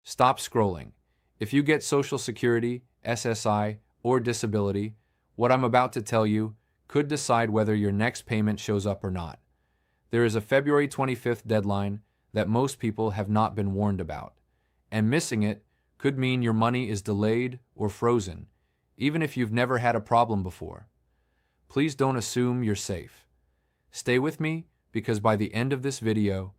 Stop scrolling. If you get Social Security, SSI, or disability, what I'm about to tell you could decide whether your next payment shows up or not. There is a February 25th deadline that most people have not been warned about, and missing it could mean your money is delayed or frozen, even if you've never had a problem before. Please don't assume you're safe. Stay with me because by the end of this video,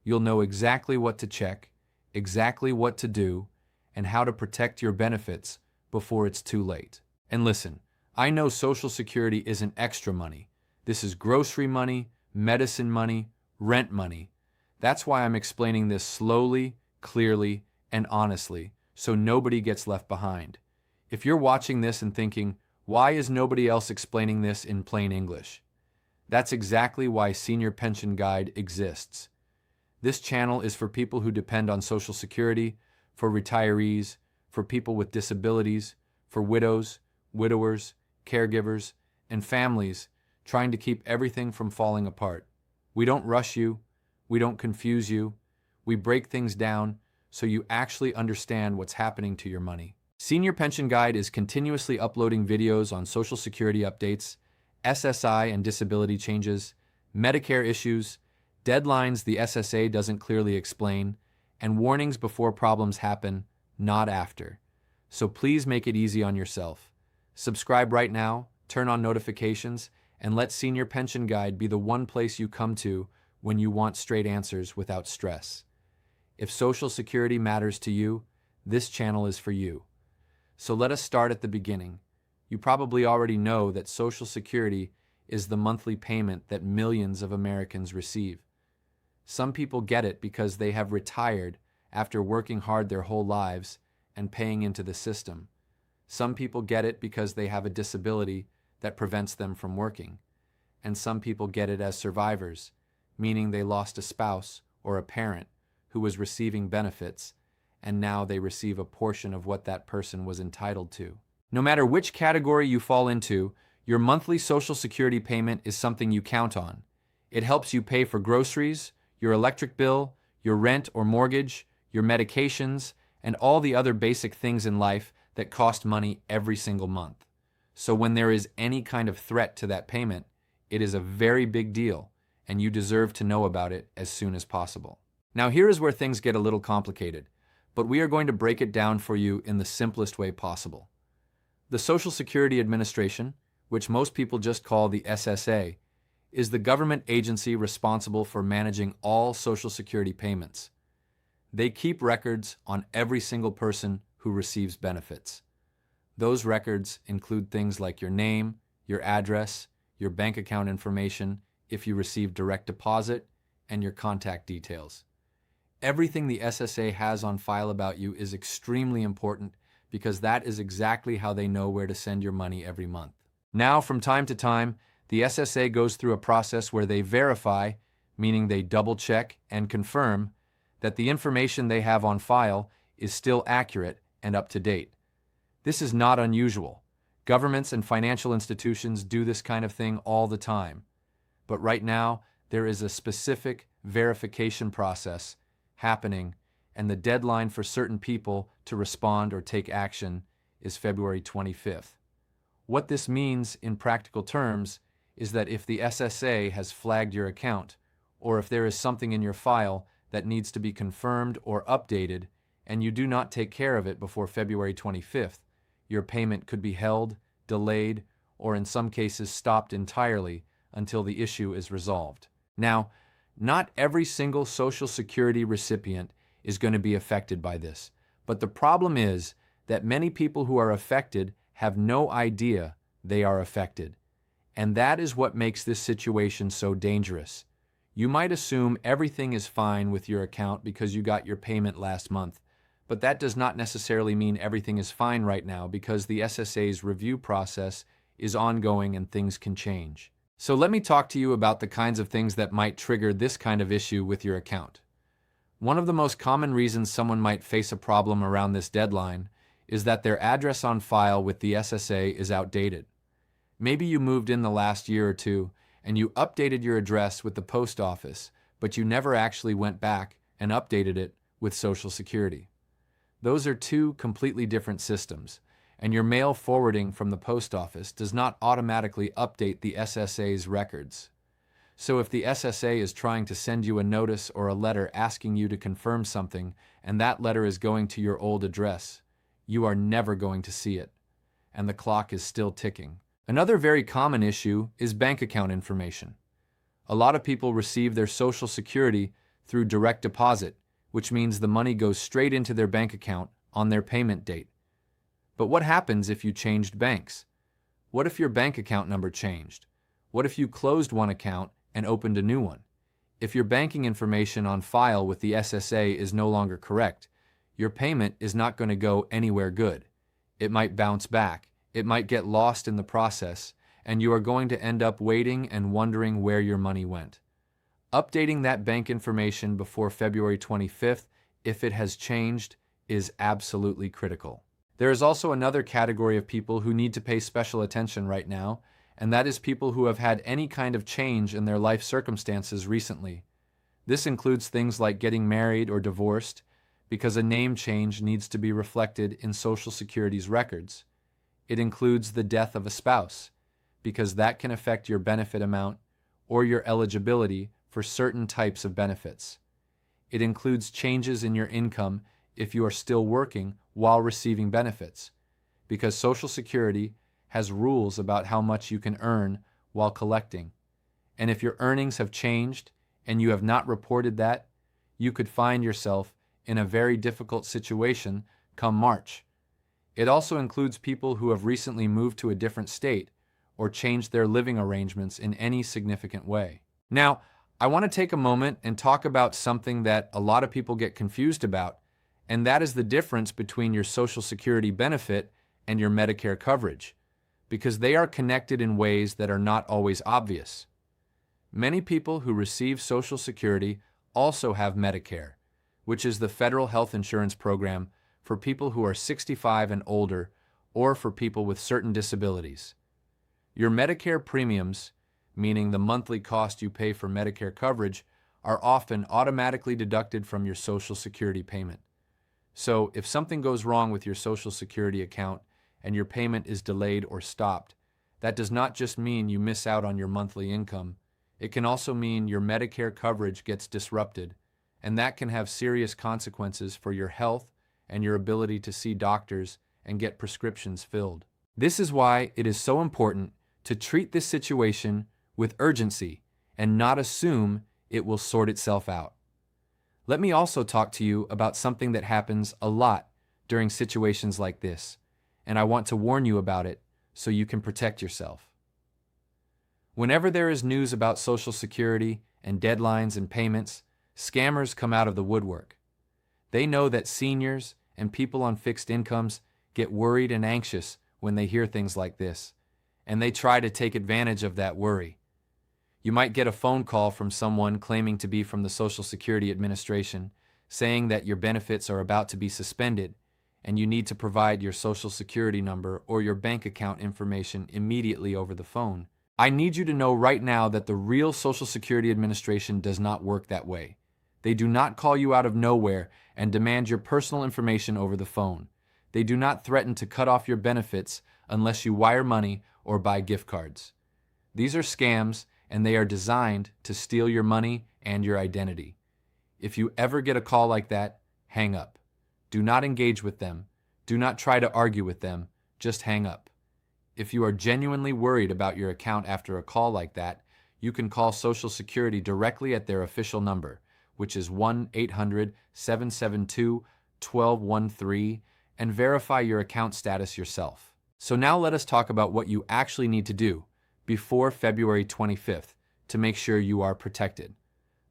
you'll know exactly what to check, exactly what to do, and how to protect your benefits before it's too late. And listen, I know Social Security isn't extra money. This is grocery money, medicine money, rent money. That's why I'm explaining this slowly, clearly, and honestly, so nobody gets left behind. If you're watching this and thinking, why is nobody else explaining this in plain English? That's exactly why Senior Pension Guide exists. This channel is for people who depend on Social Security, for retirees, for people with disabilities, for widows, widowers, caregivers, and families trying to keep everything from falling apart. We don't rush you. We don't confuse you. We break things down so you actually understand what's happening to your money. Senior Pension Guide is continuously uploading videos on Social Security updates, SSI and disability changes, Medicare issues, deadlines the SSA doesn't clearly explain, and warnings before problems happen, not after. So please make it easy on yourself. Subscribe right now, turn on notifications, and let Senior Pension Guide be the one place you come to when you want straight answers without stress. If Social Security matters to you, this channel is for you. So let us start at the beginning. You probably already know that Social Security is the monthly payment that millions of Americans receive. Some people get it because they have retired after working hard their whole lives and paying into the system. Some people get it because they have a disability that prevents them from working. And some people get it as survivors, meaning they lost a spouse or a parent who was receiving benefits, and now they receive a portion of what that person was entitled to. No matter which category you fall into, your monthly Social Security payment is something you count on. It helps you pay for groceries, your electric bill, your rent or mortgage, your medications, and all the other basic things in life that cost money every single month. So when there is any kind of threat to that payment, it is a very big deal, and you deserve to know about it as soon as possible. Now here is where things get a little complicated, but we are going to break it down for you in the simplest way possible. The Social Security Administration, which most people just call the SSA, is the government agency responsible for managing all Social Security payments. They keep records on every single person who receives benefits. Those records include things like your name, your address, your bank account information if you receive direct deposit, and your contact details. Everything the SSA has on file about you is extremely important because that is exactly how they know where to send your money every month. Now, from time to time, the SSA goes through a process where they verify, meaning they double-check and confirm, that the information they have on file is still accurate and up to date. This is not unusual. Governments and financial institutions do this kind of thing all the time. But right now, there is a specific verification process happening, and the deadline for certain people to respond or take action is February 25th. What this means in practical terms is that if the SSA has flagged your account, or if there is something in your file that needs to be confirmed or updated, and you do not take care of it before February 25th, your payment could be held, delayed, or in some cases stopped entirely until the issue is resolved. Now, not every single Social Security recipient is going to be affected by this, but the problem is that many people who are affected have no idea they are affected. And that is what makes this situation so dangerous. You might assume everything is fine with your account because you got your payment last month, but that does not necessarily mean everything is fine right now because the SSA's review process is ongoing and things can change. So let me talk to you about the kinds of things that might trigger this kind of issue with your account. One of the most common reasons someone might face a problem around this deadline is that their address on file with the SSA is outdated. Maybe you moved in the last year or two and you updated your address with the post office, but you never actually went back and updated it with Social Security. Those are two completely different systems, and your mail forwarding from the post office does not automatically update the SSA's records. So if the SSA is trying to send you a notice or a letter asking you to confirm something, and that letter is going to your old address, you are never going to see it, and the clock is still ticking. Another very common issue is bank account information. A lot of people receive their Social Security through direct deposit, which means the money goes straight into their bank account on their payment date. But what happens if you changed banks? What if your bank account number changed? What if you closed one account and opened a new one? If your banking information on file with the SSA is no longer correct, your payment is not going to go anywhere good. It might bounce back, it might get lost in the process, and you are going to end up waiting and wondering where your money went. Updating that bank information before February 25th, if it has changed, is absolutely critical. There is also another category of people who need to pay special attention right now, and that is people who have had any kind of change in their life circumstances recently. This includes things like getting married or divorced, because a name change needs to be reflected in Social Security's records. It includes the death of a spouse, because that can affect your benefit amount or your eligibility for certain types of benefits. It includes changes in your income if you are still working while receiving benefits, because Social Security has rules about how much you can earn while collecting. And if your earnings have changed and you have not reported that, you could find yourself in a very difficult situation come March. It also includes people who have recently moved to a different state or changed their living arrangements in any significant way. Now, I want to take a moment and talk about something that a lot of people get confused about, and that is the difference between your Social Security benefit and your Medicare coverage, because they are connected in ways that are not always obvious. Many people who receive Social Security also have Medicare, which is the federal health insurance program for people who are 65 and older or for people with certain disabilities. Your Medicare premiums, meaning the monthly cost you pay for Medicare coverage, are often automatically deducted from your Social Security payment. So if something goes wrong with your Social Security account and your payment is delayed or stopped, that does not just mean you miss out on your monthly income. It can also mean your Medicare coverage gets disrupted, and that can have serious consequences for your health and your ability to see doctors and get prescriptions filled. This is why it is so important to treat this situation with urgency and not assume it will sort itself out. Let me also talk to you about something that happens a lot during situations like this, and I want to warn you about it so you can protect yourself. Whenever there is news about Social Security and deadlines and payments, scammers come out of the woodwork. They know that seniors and people on fixed incomes get worried and anxious when they hear things like this, and they try to take advantage of that worry. You might get a phone call from someone claiming to be from the Social Security Administration, saying that your benefits are about to be suspended and you need to provide your Social Security number or your bank account information immediately over the phone. I need you to know right now that the real Social Security Administration does not work that way. They do not call you out of nowhere and demand your personal information over the phone. They do not threaten to cut off your benefits unless you wire money or buy gift cards. These are scams, and they are designed to steal your money and your identity. If you ever get a call like that, hang up. Do not engage with them. Do not try to argue with them. Just hang up. If you are genuinely worried about your account after a call like that, you can call Social Security directly at their official number, which is 1-800-772-1213, and verify your account status yourself. So now let us talk about what you actually need to do before February 25th to make sure you are protected.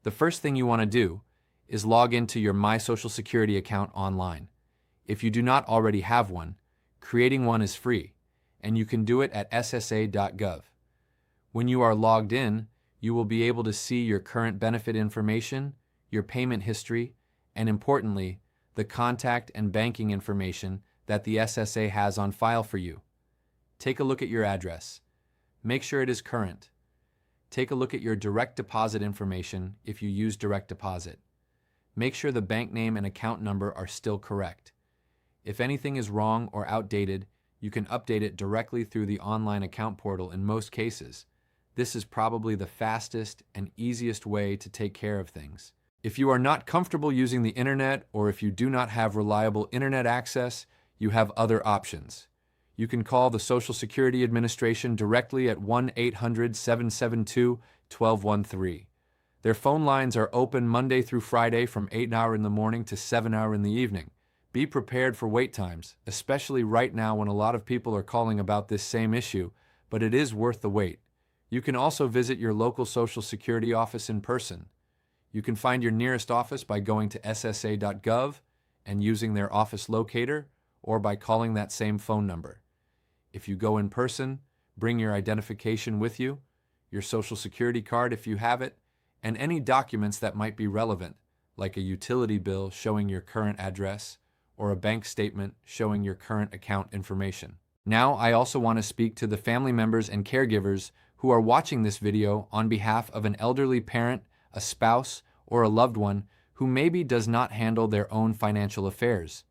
The first thing you want to do is log into your My Social Security account online. If you do not already have one, creating one is free, and you can do it at ssa.gov. When you are logged in, you will be able to see your current benefit information, your payment history, and importantly, the contact and banking information that the SSA has on file for you. Take a look at your address. Make sure it is current. Take a look at your direct deposit information if you use direct deposit. Make sure the bank name and account number are still correct. If anything is wrong or outdated, you can update it directly through the online account portal in most cases. This is probably the fastest and easiest way to take care of things. If you are not comfortable using the internet, or if you do not have reliable internet access, you have other options. You can call the Social Security Administration directly at 1-800-772-1213. Their phone lines are open Monday through Friday from 8 hours in the morning to 7 hours in the evening. Be prepared for wait times, especially right now when a lot of people are calling about this same issue, but it is worth the wait. You can also visit your local Social Security office in person. You can find your nearest office by going to ssa.gov and using their office locator, or by calling that same phone number. If you go in person, bring your identification with you, your Social Security card if you have it, and any documents that might be relevant, like a utility bill showing your current address, or a bank statement showing your current account information. Now, I also want to speak to the family members and caregivers who are watching this video on behalf of an elderly parent, a spouse, or a loved one who maybe does not handle their own financial affairs.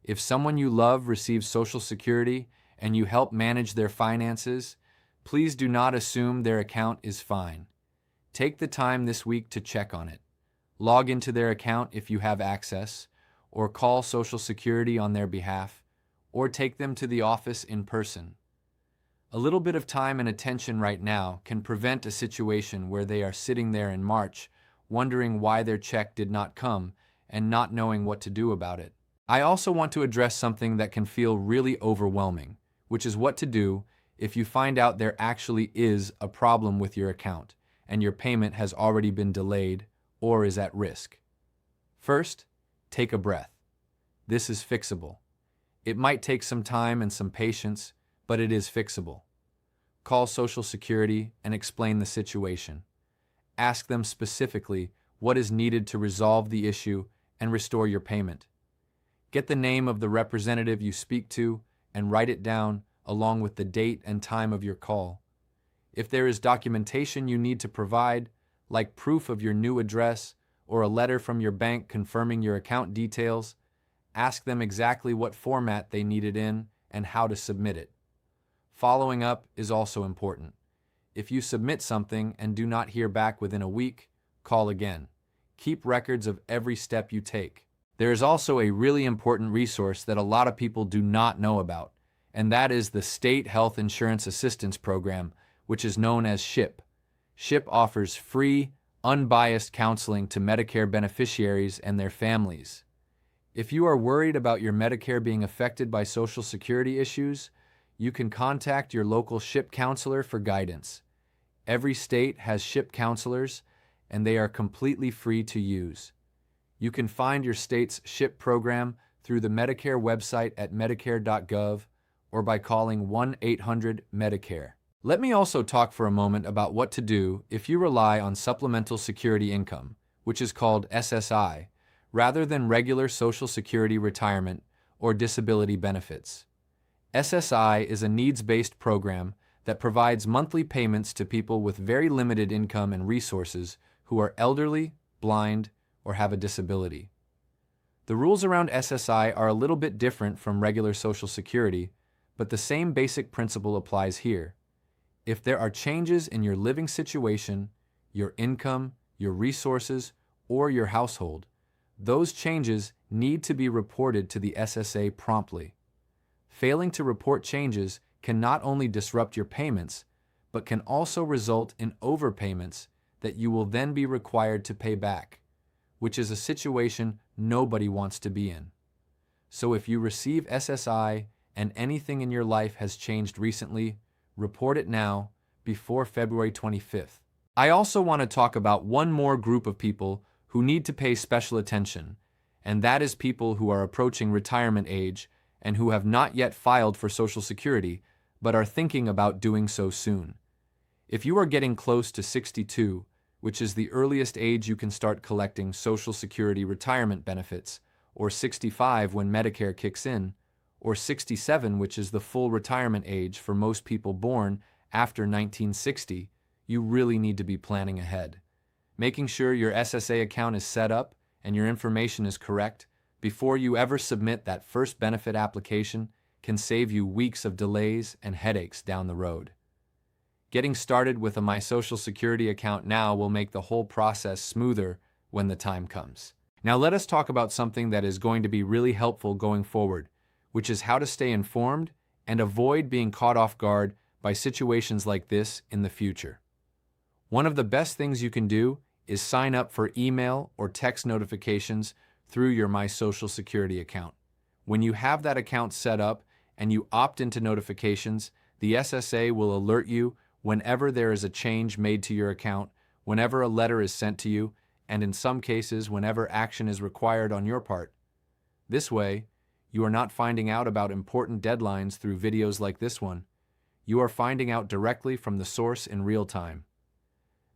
If someone you love receives Social Security and you help manage their finances, please do not assume their account is fine. Take the time this week to check on it. Log into their account if you have access, or call Social Security on their behalf, or take them to the office in person. A little bit of time and attention right now can prevent a situation where they are sitting there in March, wondering why their check did not come and not knowing what to do about it. I also want to address something that can feel really overwhelming, which is what to do if you find out there actually is a problem with your account and your payment has already been delayed or is at risk. First, take a breath. This is fixable. It might take some time and some patience, but it is fixable. Call Social Security and explain the situation. Ask them specifically what is needed to resolve the issue and restore your payment. Get the name of the representative you speak to and write it down along with the date and time of your call. If there is documentation you need to provide, like proof of your new address or a letter from your bank confirming your account details, ask them exactly what format they need it in and how to submit it. Following up is also important. If you submit something and do not hear back within a week, call again. Keep records of every step you take. There is also a really important resource that a lot of people do not know about, and that is the State Health Insurance Assistance Program, which is known as SHIP. SHIP offers free, unbiased counseling to Medicare beneficiaries and their families. If you are worried about your Medicare being affected by Social Security issues, you can contact your local SHIP counselor for guidance. Every state has SHIP counselors, and they are completely free to use. You can find your state's SHIP program through the Medicare website at medicare.gov or by calling 1-800-MEDICARE. Let me also talk for a moment about what to do if you rely on supplemental security income, which is called SSI, rather than regular Social Security retirement or disability benefits. SSI is a needs-based program that provides monthly payments to people with very limited income and resources who are elderly, blind, or have a disability. The rules around SSI are a little bit different from regular Social Security, but the same basic principle applies here. If there are changes in your living situation, your income, your resources, or your household, those changes need to be reported to the SSA promptly. Failing to report changes can not only disrupt your payments, but can also result in overpayments that you will then be required to pay back, which is a situation nobody wants to be in. So if you receive SSI and anything in your life has changed recently, report it now before February 25th. I also want to talk about one more group of people who need to pay special attention, and that is people who are approaching retirement age and who have not yet filed for Social Security but are thinking about doing so soon. If you are getting close to 62, which is the earliest age you can start collecting Social Security retirement benefits, or 65 when Medicare kicks in, or 67, which is the full retirement age for most people born after 1960, you really need to be planning ahead. Making sure your SSA account is set up and your information is correct before you ever submit that first benefit application can save you weeks of delays and headaches down the road. Getting started with a My Social Security account now will make the whole process smoother when the time comes. Now let us talk about something that is going to be really helpful going forward, which is how to stay informed and avoid being caught off guard by situations like this in the future. One of the best things you can do is sign up for email or text notifications through your My Social Security account. When you have that account set up and you opt into notifications, the SSA will alert you whenever there is a change made to your account, whenever a letter is sent to you, and in some cases, whenever action is required on your part. This way, you are not finding out about important deadlines through videos like this one. You are finding out directly from the source in real time.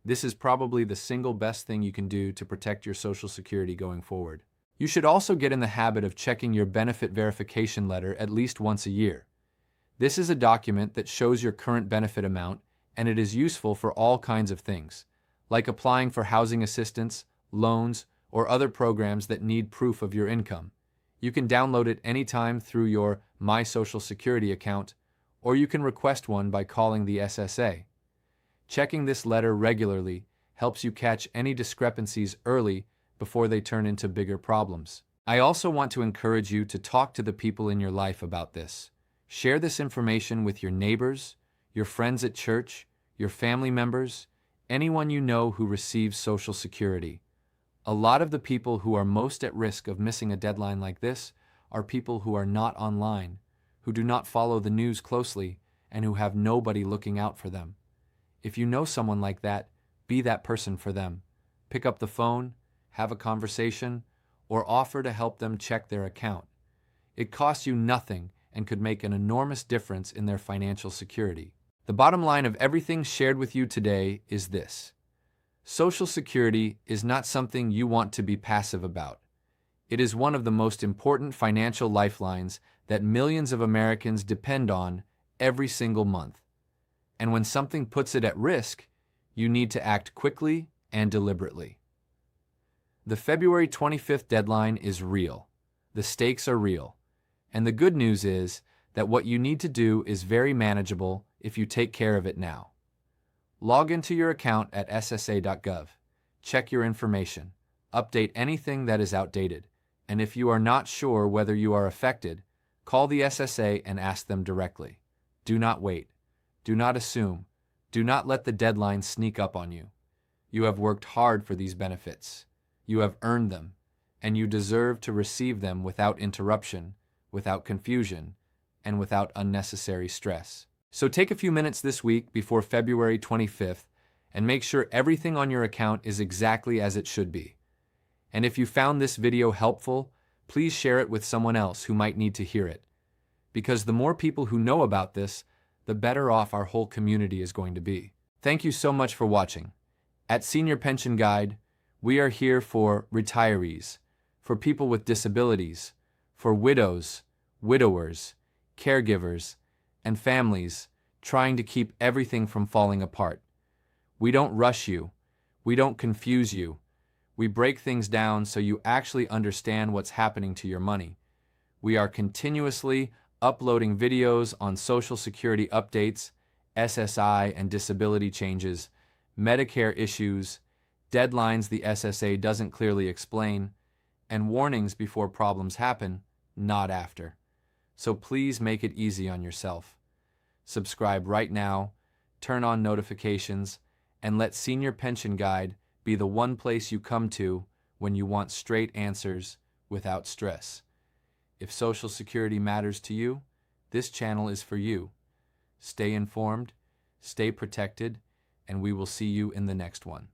This is probably the single best thing you can do to protect your Social Security going forward. You should also get in the habit of checking your benefit verification letter at least once a year. This is a document that shows your current benefit amount, and it is useful for all kinds of things, like applying for housing assistance, loans, or other programs that need proof of your income. You can download it anytime through your My Social Security account, or you can request one by calling the SSA. Checking this letter regularly helps you catch any discrepancies early before they turn into bigger problems. I also want to encourage you to talk to the people in your life about this. Share this information with your neighbors, your friends at church, your family members, anyone you know who receives Social Security. A lot of the people who are most at risk of missing a deadline like this are people who are not online, who do not follow the news closely, and who have nobody looking out for them. If you know someone like that, be that person for them. Pick up the phone, have a conversation, or offer to help them check their account. It costs you nothing and could make an enormous difference in their financial security. The bottom line of everything shared with you today is this: Social Security is not something you want to be passive about. It is one of the most important financial lifelines that millions of Americans depend on every single month. And when something puts it at risk, you need to act quickly and deliberately. The February 25th deadline is real. The stakes are real. And the good news is that what you need to do is very manageable if you take care of it now. Log into your account at ssa.gov. Check your information. Update anything that is outdated. And if you are not sure whether you are affected, call the SSA and ask them directly. Do not wait. Do not assume. Do not let the deadline sneak up on you. You have worked hard for these benefits. You have earned them, and you deserve to receive them without interruption, without confusion, and without unnecessary stress. So take a few minutes this week before February 25th and make sure everything on your account is exactly as it should be. And if you found this video helpful, please share it with someone else who might need to hear it. Because the more people who know about this, the better off our whole community is going to be. Thank you so much for watching. At Senior Pension Guide, we are here for retirees, for people with disabilities, for widows, widowers, caregivers, and families trying to keep everything from falling apart. We don't rush you. We don't confuse you. We break things down so you actually understand what's happening to your money. We are continuously uploading videos on Social Security updates, SSI and disability changes, Medicare issues, deadlines the SSA doesn't clearly explain, and warnings before problems happen, not after. So please make it easy on yourself. Subscribe right now, turn on notifications, and let Senior Pension Guide be the one place you come to when you want straight answers without stress. If Social Security matters to you, this channel is for you. Stay informed, stay protected, and we will see you in the next one.